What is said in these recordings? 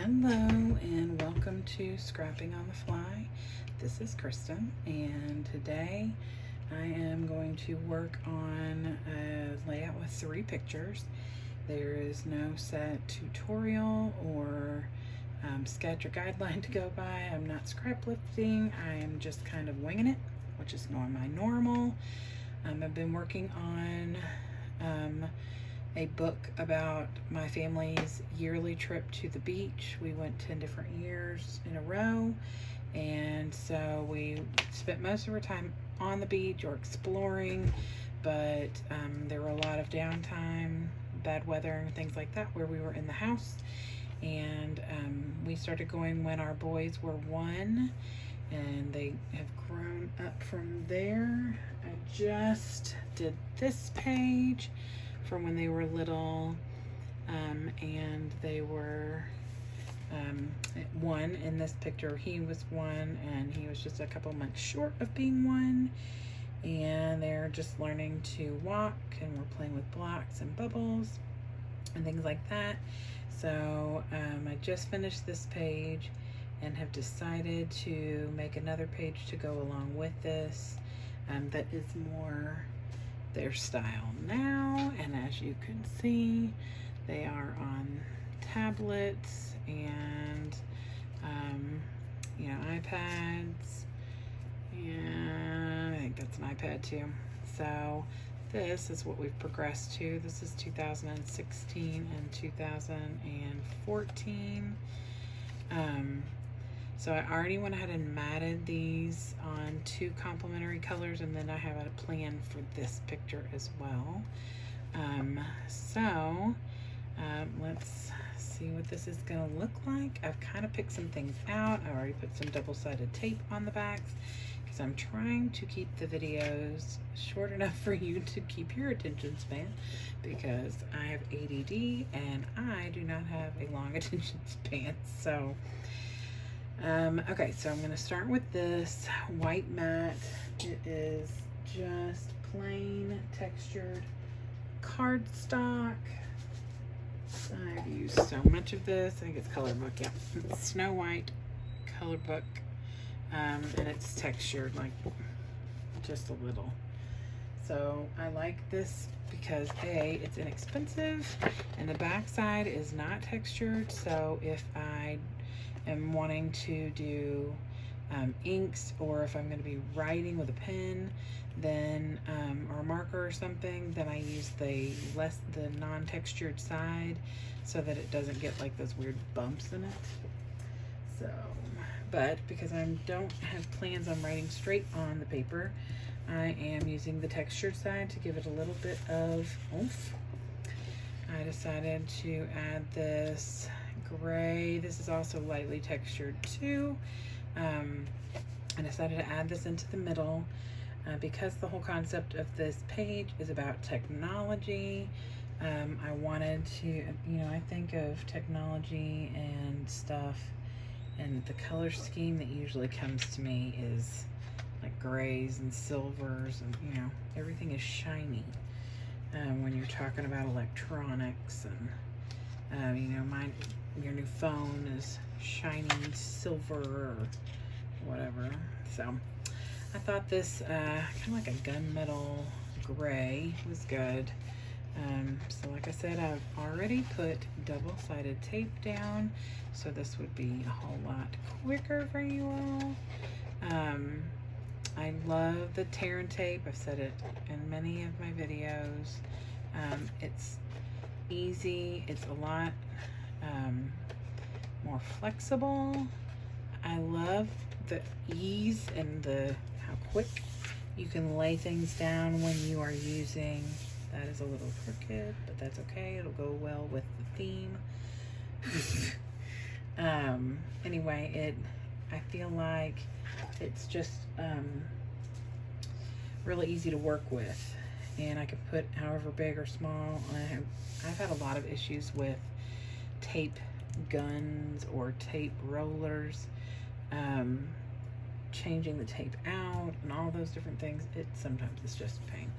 Hello and welcome to Scrapping on the Fly. This is Kristen, and today I am going to work on a layout with 3 pictures. There is no set tutorial or sketch or guideline to go by. I'm not scraplifting. I am just kind of winging it, which is my normal. I've been working on a book about my family's yearly trip to the beach. We went 10 different years in a row, and so we spent most of our time on the beach or exploring, but there were a lot of downtime, bad weather and things like that where we were in the house, and we started going when our boys were 1, and they have grown up from there. I just did this page from when they were little, and they were 1 in this picture. He was 1, and he was just a couple months short of being 1, and they're just learning to walk, and we're playing with blocks and bubbles and things like that. So I just finished this page and have decided to make another page to go along with this that is more their style now, and as you can see, they are on tablets and iPads, and I think that's an iPad too. So this is what we've progressed to. This is 2016 and 2014. So I already went ahead and matted these on 2 complementary colors, and then I have a plan for this picture as well. Let's see what this is going to look like. I've kind of picked some things out. I already put some double-sided tape on the backs because I'm trying to keep the videos short enough for you to keep your attention span, because I have ADD and I do not have a long attention span. So okay, so I'm going to start with this white mat. It is just plain textured cardstock. I've used so much of this. I think it's Colorbook, yeah. It's Snow White Colorbook, and it's textured like just a little. So I like this because A, it's inexpensive, and the back side is not textured. So if I am wanting to do inks, or if I'm going to be writing with a pen, then or a marker or something, then I use the non-textured side so that it doesn't get like those weird bumps in it. So, but because I don't have plans on writing straight on the paper, I am using the textured side to give it a little bit of oomph. I decided to add this gray. This is also lightly textured too. I decided to add this into the middle because the whole concept of this page is about technology. I wanted to, I think of technology and stuff, and the color scheme that usually comes to me is like grays and silvers, and everything is shiny when you're talking about electronics, and your new phone is shiny silver or whatever. So I thought this kind of like a gunmetal gray was good. So like I said, I've already put double-sided tape down, so this would be a whole lot quicker for you all. I love the tear and tape. I've said it in many of my videos. It's easy. It's a lot more flexible. I love the ease and how quick you can lay things down when you are using. That is a little crooked, but that's okay. It'll go well with the theme. Anyway, I feel like it's just really easy to work with, and I can put however big or small. I've had a lot of issues with tape guns or tape rollers, changing the tape out and all those different things. Sometimes it's just a pain.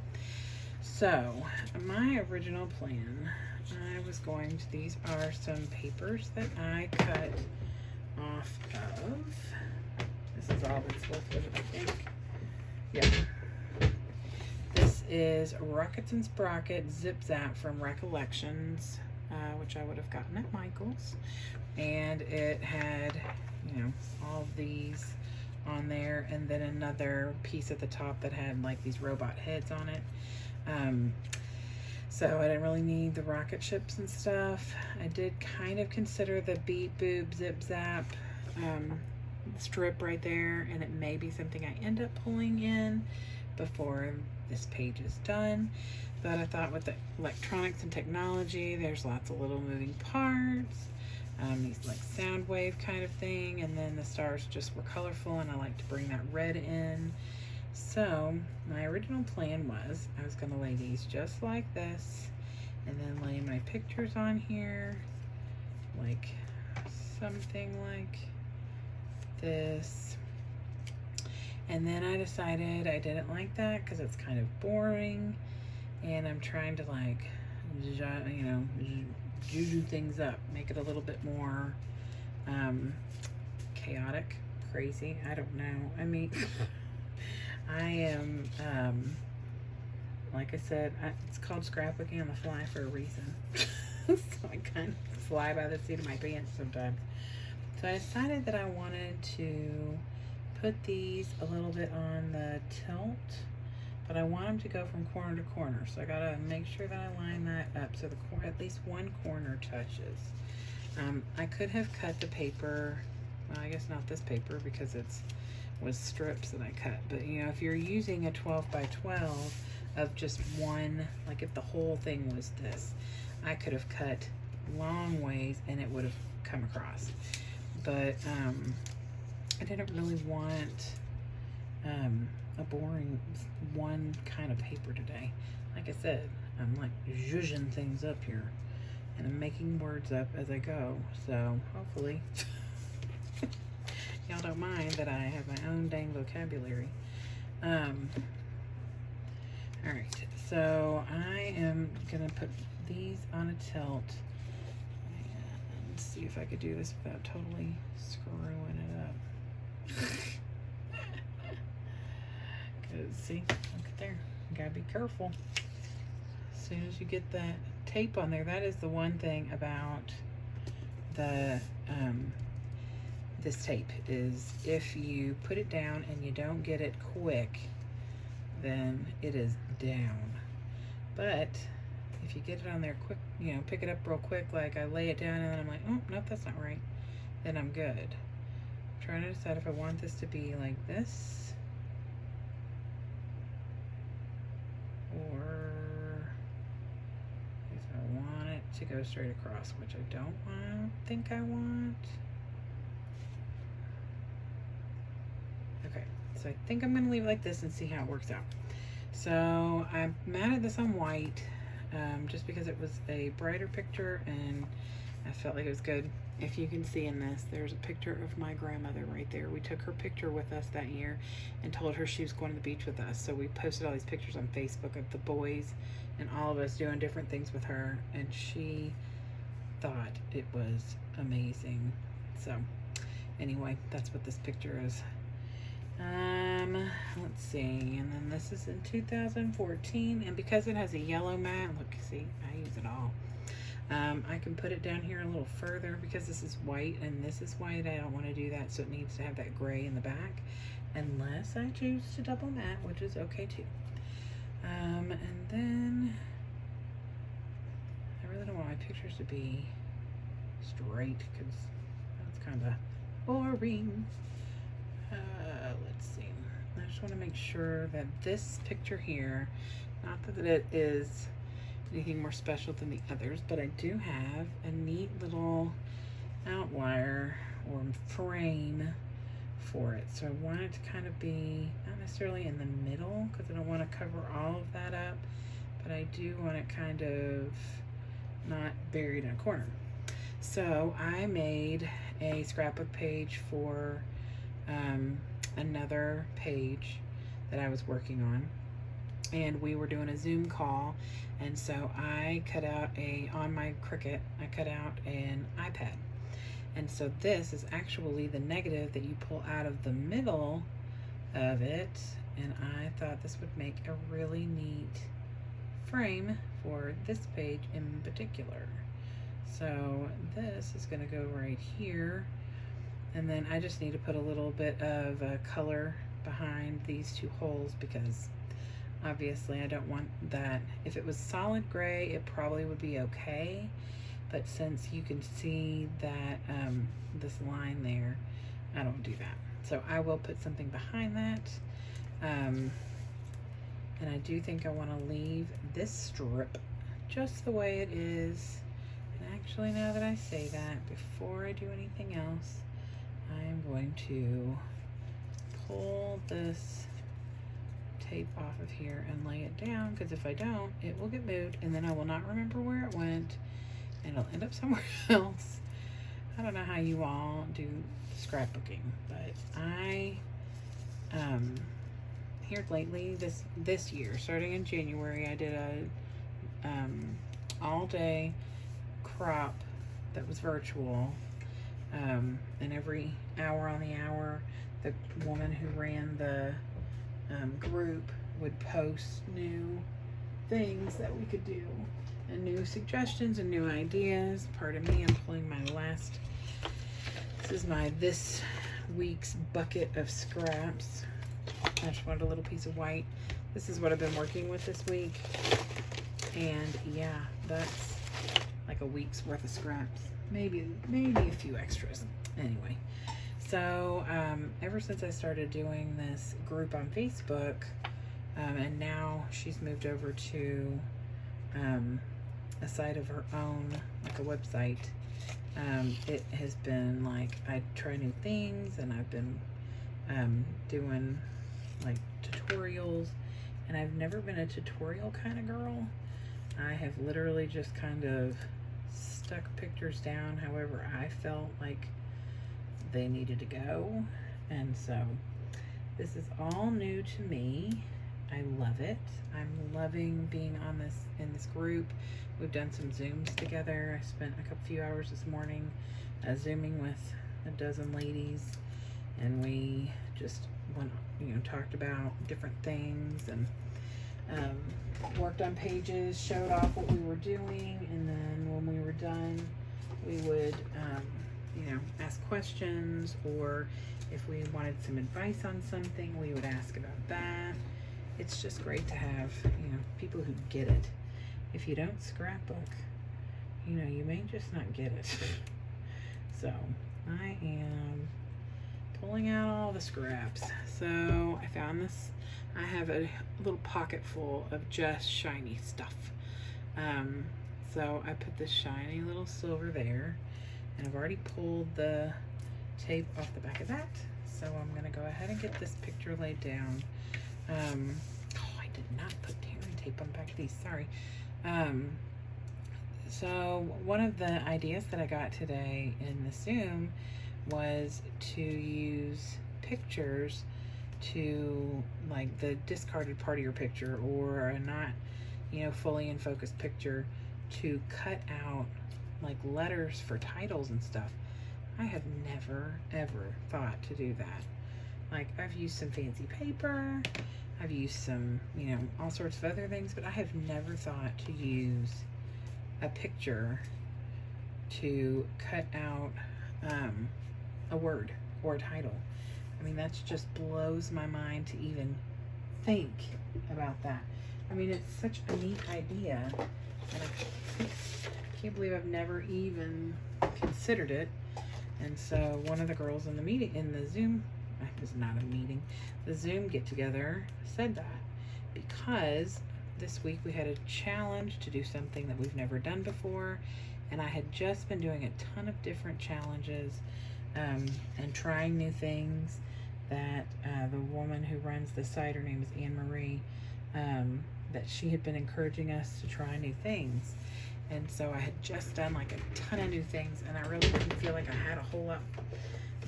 So my original plan, I I was going to, these are some papers that I cut off of, this is all that's left of it, I think. Yeah. This is Rockets and Sprocket Zip Zap from Recollections, which I would have gotten at Michael's. And it had, you know, all of these on there, and then another piece at the top that had like these robot heads on it. So I didn't really need the rocket ships and stuff. I did kind of consider the Beep Boop Zip Zap strip right there, and it may be something I end up pulling in before this page is done. But I thought with the electronics and technology, there's lots of little moving parts, these like sound wave kind of thing, and then the stars just were colorful, and I like to bring that red in. So my original plan was I was going to lay these just like this, and then lay my pictures on here like something like this. And then I decided I didn't like that because it's kind of boring, and I'm trying to like, you know, juju things up, make it a little bit more chaotic, crazy. I don't know. I mean, I am, like I said, it's called scrapbooking on the fly for a reason. So I kind of fly by the seat of my pants sometimes. So I decided that I wanted to put these a little bit on the tilt, but I want them to go from corner to corner. So I gotta make sure that I line that up so the at least one corner touches. I could have cut the paper, well, I guess not this paper because it's was strips that I cut, but you know, if you're using a 12 by 12 of just one, like if the whole thing was this, I could have cut long ways and it would have come across. But I didn't really want a boring one kind of paper today. Like I said, I'm like zhuzhing things up here, and I'm making words up as I go, so hopefully y'all don't mind that I have my own dang vocabulary. Alright, so I am gonna put these on a tilt and see if I could do this without totally screwing it up. Cause see, look at there, you gotta be careful. As soon as you get that tape on there, that is the one thing about the this tape, is if you put it down and you don't get it quick, then it is down. But if you get it on there quick, you know, pick it up real quick, like I lay it down and then I'm like, oh, nope, that's not right, then I'm good. I'm trying to decide if I want this to be like this, or if I want it to go straight across, which I don't think I want. Okay, so I think I'm gonna leave it like this and see how it works out. So I matted this on white just because it was a brighter picture and I felt like it was good. If you can see in this, there's a picture of my grandmother right there. We took her picture with us that year and told her she was going to the beach with us. So we posted all these pictures on Facebook of the boys and all of us doing different things with her, and she thought it was amazing. So anyway, that's what this picture is. Let's see, and then this is in 2014, and because it has a yellow mat, look, see, I use it all. I can put it down here a little further because this is white and this is white. I don't want to do that, so it needs to have that gray in the back, unless I choose to double mat, which is okay too. And then I really don't want my pictures to be straight because that's kind of boring. Let's see. I just want to make sure that this picture here, not that it is anything more special than the others, but I do have a neat little outlier or frame for it. So I want it to kind of be not necessarily in the middle because I don't want to cover all of that up, but I do want it kind of not buried in a corner. So I made a scrapbook page for another page that I was working on, and we were doing a Zoom call, and so I cut out on my Cricut, I cut out an iPad. And so this is actually the negative that you pull out of the middle of it, and I thought this would make a really neat frame for this page in particular. So this is going to go right here, and then I just need to put a little bit of color behind these two holes, because obviously I don't want that. If it was solid gray, it probably would be okay, but since you can see that this line there, I don't do that. So I will put something behind that. And I do think I want to leave this strip just the way it is. And actually, now that I say that, before I do anything else, I am going to pull this tape off of here and lay it down, because if I don't, it will get moved and then I will not remember where it went and it'll end up somewhere else. I don't know how you all do scrapbooking, but I here lately, this year, starting in January, I did a all-day crop that was virtual, and every hour on the hour, the woman who ran the group would post new things that we could do, and new suggestions and new ideas. Pardon me, I'm pulling my last, this is my this week's bucket of scraps. I just wanted a little piece of white. This is what I've been working with this week, and yeah, that's like a week's worth of scraps, maybe a few extras. Anyway, so ever since I started doing this group on Facebook, and now she's moved over to a site of her own, like a website, it has been like, I try new things, and I've been doing like tutorials, and I've never been a tutorial kind of girl. I have literally just kind of stuck pictures down however I felt like they needed to go, and so this is all new to me. I love it. I'm loving being on in this group. We've done some Zooms together. I spent a few hours this morning Zooming with a dozen ladies, and we just went, talked about different things, and worked on pages, showed off what we were doing, and then when we were done, we would ask questions, or if we wanted some advice on something, we would ask about that. It's just great to have people who get it. If you don't scrapbook, you may just not get it. So I am pulling out all the scraps. So I found this. I have a little pocket full of just shiny stuff. So I put this shiny little silver there, and I've already pulled the tape off the back of that. So I'm gonna go ahead and get this picture laid down. I did not put tearing tape on the back of these, sorry. So one of the ideas that I got today in the Zoom was to use pictures to, like, the discarded part of your picture, or a not fully in focus picture, to cut out like letters for titles and stuff. I have never ever thought to do that. Like, I've used some fancy paper, I've used some all sorts of other things, but I have never thought to use a picture to cut out a word or a title. I mean, that just blows my mind to even think about that. I mean, it's such a neat idea, and I can't believe I've never even considered it. And so one of the girls in the meeting, in the Zoom, it was not a meeting, the Zoom get together, said that because this week we had a challenge to do something that we've never done before, and I had just been doing a ton of different challenges and trying new things that the woman who runs the site, her name is Anne Marie, that she had been encouraging us to try new things. And so I had just done like a ton of new things, and I really didn't feel like I had a whole lot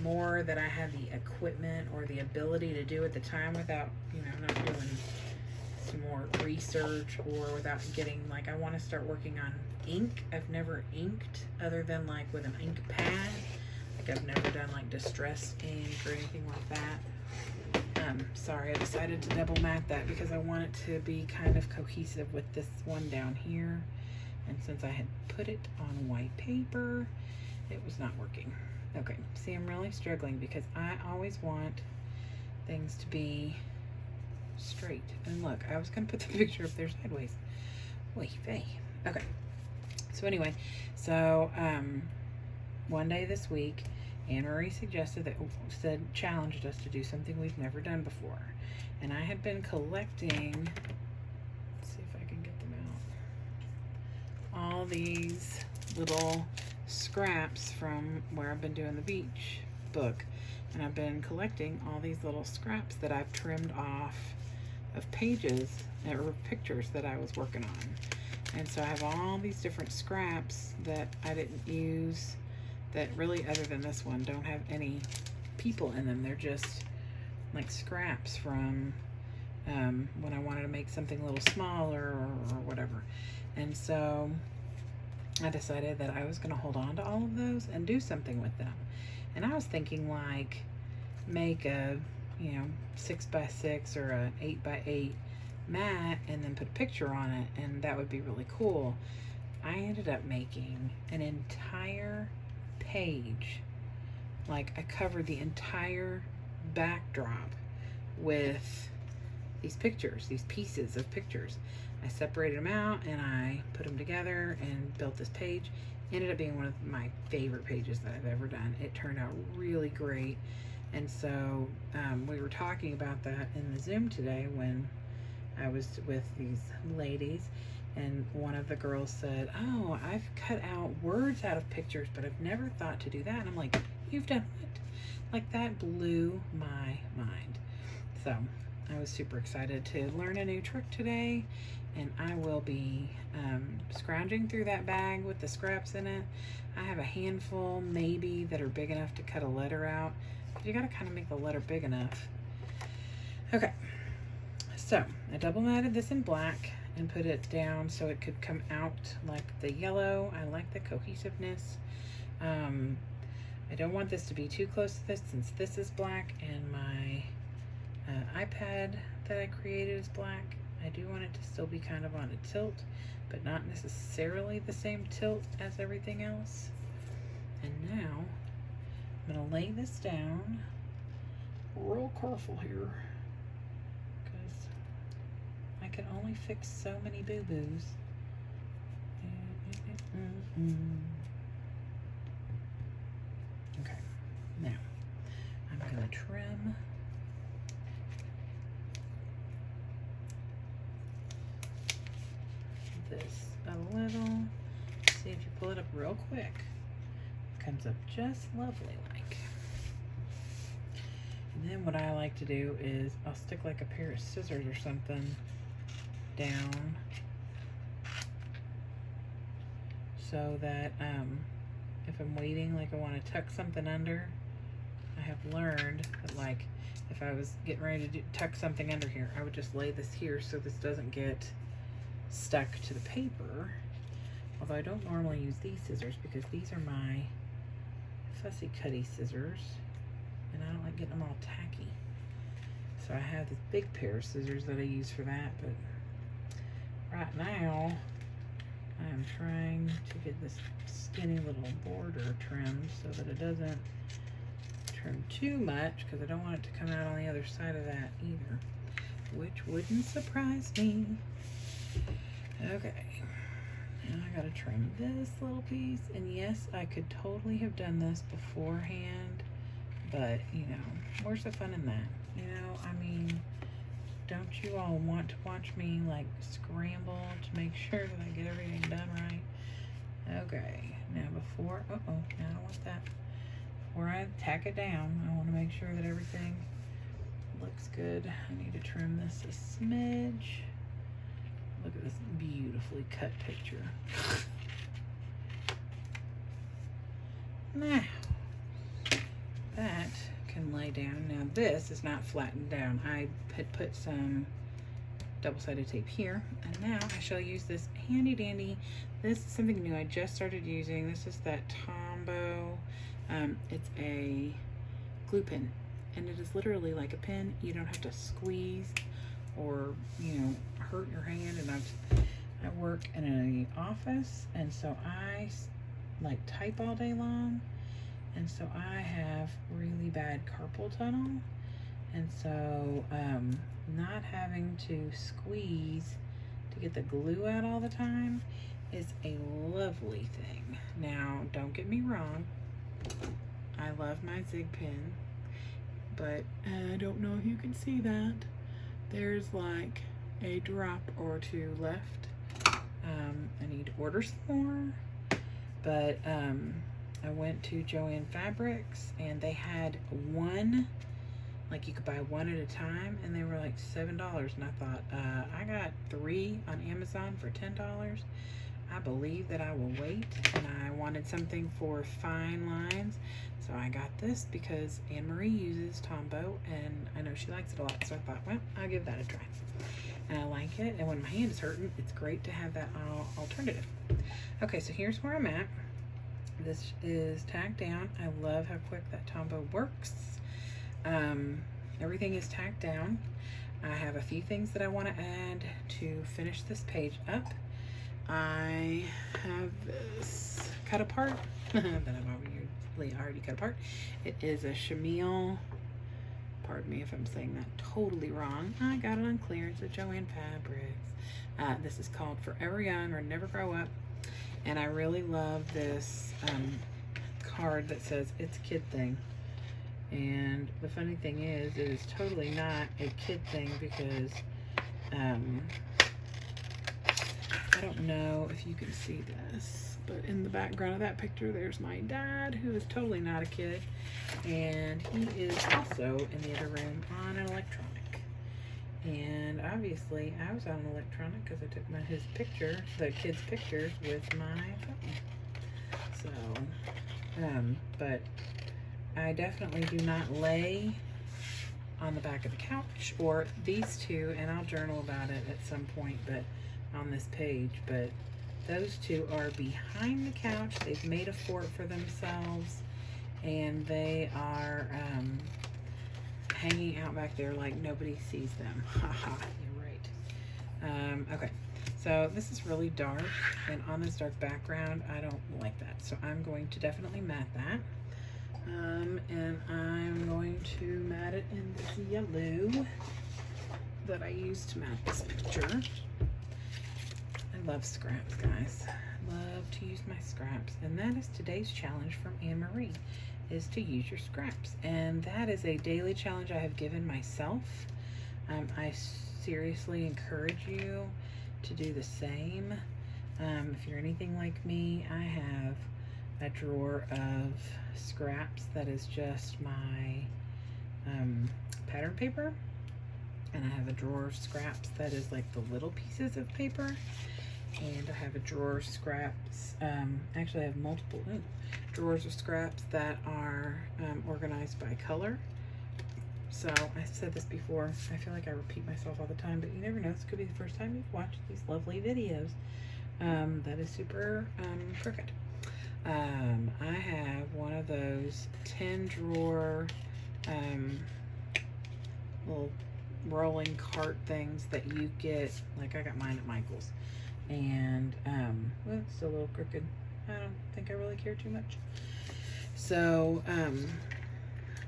more that I had the equipment or the ability to do at the time without, not doing some more research, or without getting, like, I want to start working on ink. I've never inked other than like with an ink pad. Like I've never done like distress ink or anything like that. Sorry, I decided to double mat that because I want it to be kind of cohesive with this one down here. And since I had put it on white paper, it was not working. Okay, see, I'm really struggling because I always want things to be straight. And look, I was gonna put the picture up there sideways. Oy vey. Okay, so anyway, so one day this week, Anne Marie challenged us to do something we've never done before. And I had been collecting, let's see if I can get them out, all these little scraps from where I've been doing the beach book. And I've been collecting all these little scraps that I've trimmed off of pages or pictures that I was working on. And so I have all these different scraps that I didn't use, that really, other than this one, don't have any people in them. They're just like scraps from when I wanted to make something a little smaller or whatever. And so I decided that I was going to hold on to all of those and do something with them. And I was thinking like make a 6x6 or an 8x8 mat and then put a picture on it, and that would be really cool. I ended up making an entire page. Like I covered the entire backdrop with these pictures, these pieces of pictures. I separated them out and I put them together and built this page. Ended up being one of my favorite pages that I've ever done. It turned out really great. And so we were talking about that in the Zoom today when I was with these ladies, and one of the girls said, oh, I've cut out words out of pictures, but I've never thought to do that. And I'm like, you've done what? Like that blew my mind. So I was super excited to learn a new trick today, and I will be scrounging through that bag with the scraps in it. I have a handful maybe that are big enough to cut a letter out, but you gotta kind of make the letter big enough. Okay, so I double matted this in black and put it down so it could come out like the yellow. I like the cohesiveness. I don't want this to be too close to this since this is black and my iPad that I created is black. I do want it to still be kind of on a tilt, but not necessarily the same tilt as everything else. And now I'm gonna lay this down real careful here because I can only fix so many boo-boos. Okay, now I'm gonna trim this a little. See, if you pull it up real quick, it comes up just lovely like. And then what I like to do is I'll stick like a pair of scissors or something down so that if I'm waiting, like I want to tuck something under, I have learned that like if I was getting ready to tuck something under here, I would just lay this here so this doesn't get stuck to the paper. Although I don't normally use these scissors because these are my fussy cutty scissors and I don't like getting them all tacky. So I have this big pair of scissors that I use for that, but right now I am trying to get this skinny little border trimmed so that it doesn't trim too much because I don't want it to come out on the other side of that either, which wouldn't surprise me. Okay, now I gotta trim this little piece, and yes, I could totally have done this beforehand, but you know, where's the fun in that? You know, I mean, don't you all want to watch me like scramble to make sure that I get everything done right? Okay, now before, now I don't want that. Before I tack it down, I want to make sure that everything looks good. I need to trim this a smidge. Look at this beautifully cut picture. Now, that can lay down. Now this is not flattened down. I had put some double-sided tape here. And now I shall use this handy dandy, this is something new I just started using. This is that Tombow, it's a glue pin, and it is literally like a pin. You don't have to squeeze or, you know, hurt your hand. And I work in an office, and so I like type all day long, and so I have really bad carpal tunnel, and so not having to squeeze to get the glue out all the time is a lovely thing. Now, don't get me wrong, I love my Zig pin, but I don't know if you can see that. There's like a drop or two left. I need to order some more, but I went to Joann Fabrics, and they had one, like you could buy one at a time, and they were like $7. And I thought, I got 3 on Amazon for $10. I believe that I will wait, and I wanted something for fine lines, so I got this because Anne Marie uses Tombow, and I know she likes it a lot, so I thought, well, I'll give that a try. And I like it, and when my hand is hurting, it's great to have that alternative. Okay, so here's where I'm at. This is tacked down. I love how quick that Tombow works. Everything is tacked down. I have a few things that I want to add to finish this page up. I have this cut apart that I've already cut apart. It is a chenille. Pardon me if I'm saying that totally wrong. I got it on clearance at Joann Fabrics. This is called Forever Young or Never Grow Up. And I really love this card that says it's a kid thing. And the funny thing is, it is totally not a kid thing because I don't know if you can see this, but in the background of that picture, there's my dad, who is totally not a kid. And he is also in the other room on an electronic. And obviously, I was on an electronic because I took his picture, the kid's pictures, with my phone. So, but I definitely do not lay on the back of the couch, or these two, and I'll journal about it at some point, but on this page, but those two are behind the couch. They've made a fort for themselves, and they are hanging out back there like nobody sees them. Haha, you're right. Okay, so this is really dark, and on this dark background, I don't like that, so I'm going to definitely matte that. And I'm going to matte it in this yellow that I used to matte this picture. I love scraps, guys. Love to use my scraps. And that is today's challenge from Anne Marie, is to use your scraps. And that is a daily challenge I have given myself. I seriously encourage you to do the same. If you're anything like me, I have a drawer of scraps that is just my pattern paper, and I have a drawer of scraps that is like the little pieces of paper, and I have a drawer of scraps, actually I have multiple drawers of scraps that are organized by color. So I said this before, I feel like I repeat myself all the time, but you never know, this could be the first time you've watched these lovely videos. That is super crooked. I have one of those 10 drawer little rolling cart things that you get, like I got mine at Michael's, and well, it's still a little crooked. I don't think I really care too much. So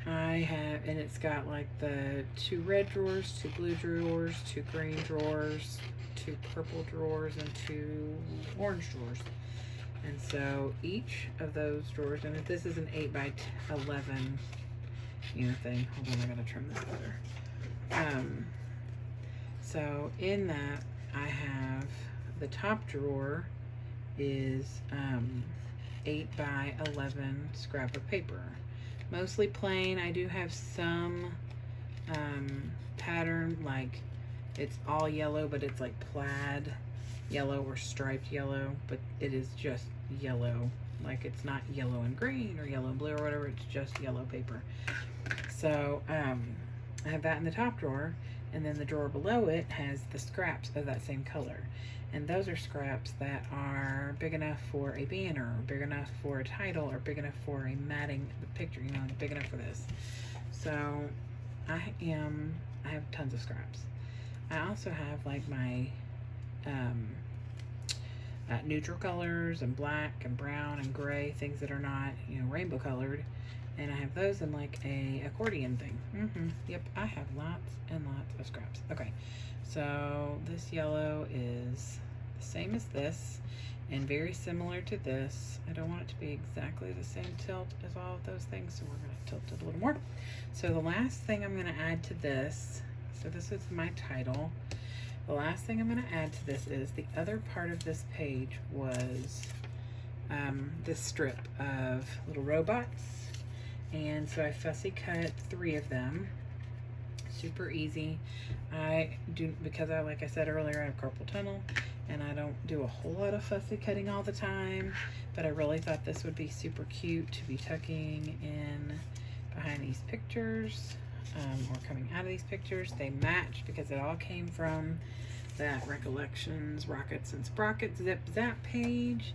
I have, and it's got like the 2 red drawers, 2 blue drawers, 2 green drawers, 2 purple drawers, and 2 orange drawers. And so each of those drawers, and if this is an 8 by 11, you know, thing. Hold on, I gotta trim this better. So in that, I have the top drawer is 8 by 11 scrapbook paper, mostly plain. I do have some pattern, like it's all yellow, but it's like plaid yellow or striped yellow, but it is just yellow, like it's not yellow and green or yellow and blue or whatever, it's just yellow paper. So I have that in the top drawer, And then the drawer below it has the scraps of that same color. And those are scraps that are big enough for a banner, or big enough for a title, or big enough for a matting picture, you know, big enough for this. So I have tons of scraps. I also have like my neutral colors and black and brown and gray, things that are not, you know, rainbow colored. And I have those in like a accordion thing. Yep, I have lots and lots of scraps. Okay, so this yellow is the same as this and very similar to this. I don't want it to be exactly the same tilt as all of those things, so we're going to tilt it a little more. So the last thing I'm going to add to this, so this is my title. The last thing I'm going to add to this is the other part of this page was this strip of little robots. And so I fussy cut 3 of them. Super easy. I do, because like I said earlier, I have carpal tunnel and I don't do a whole lot of fussy cutting all the time, but I really thought this would be super cute to be tucking in behind these pictures, or coming out of these pictures. They match because it all came from that Recollections, Rockets and Sprockets Zip Zap page.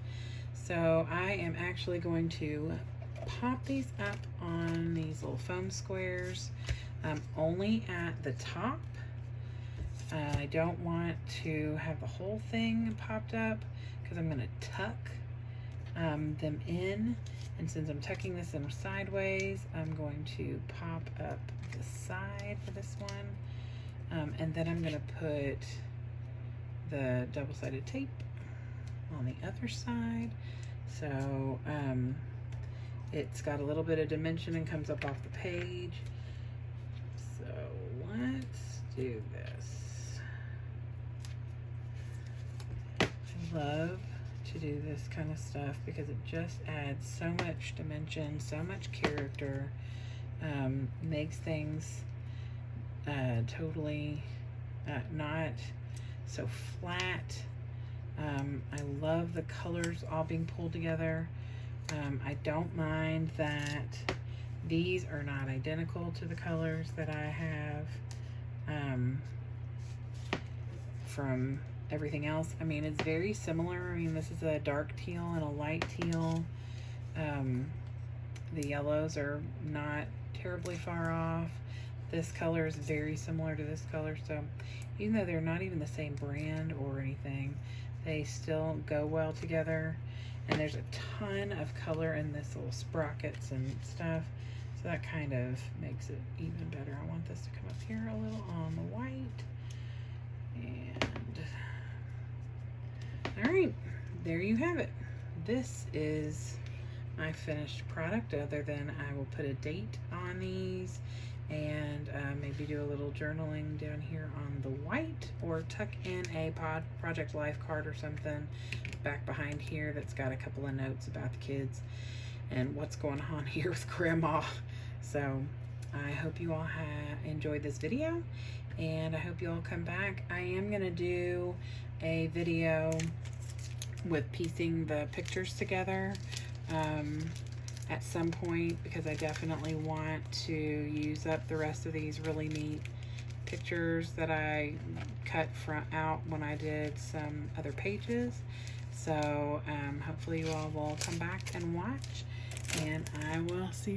So I am actually going to pop these up on these little foam squares, only at the top. I don't want to have the whole thing popped up because I'm going to tuck them in, and since I'm tucking this in sideways, I'm going to pop up the side for this one, and then I'm going to put the double-sided tape on the other side. So it's got a little bit of dimension and comes up off the page. So let's do this. I love to do this kind of stuff because it just adds so much dimension, so much character, makes things totally not so flat. I love the colors all being pulled together. I don't mind that these are not identical to the colors that I have from everything else. I mean, it's very similar. I mean, this is a dark teal and a light teal. The yellows are not terribly far off. This color is very similar to this color, so even though they're not even the same brand or anything, they still go well together. And there's a ton of color in this little sprockets and stuff, so that kind of makes it even better. I want this to come up here a little on the white. And all right, there you have it. This is my finished product, other than I will put a date on these and maybe do a little journaling down here on the white, or tuck in a Project Life card or something back behind here that's got a couple of notes about the kids and what's going on here with Grandma. So I hope you all enjoyed this video, and I hope you all come back. I am going to do a video with piecing the pictures together at some point, because I definitely want to use up the rest of these really neat pictures that I cut out when I did some other pages. So hopefully you all will come back and watch, and I will see you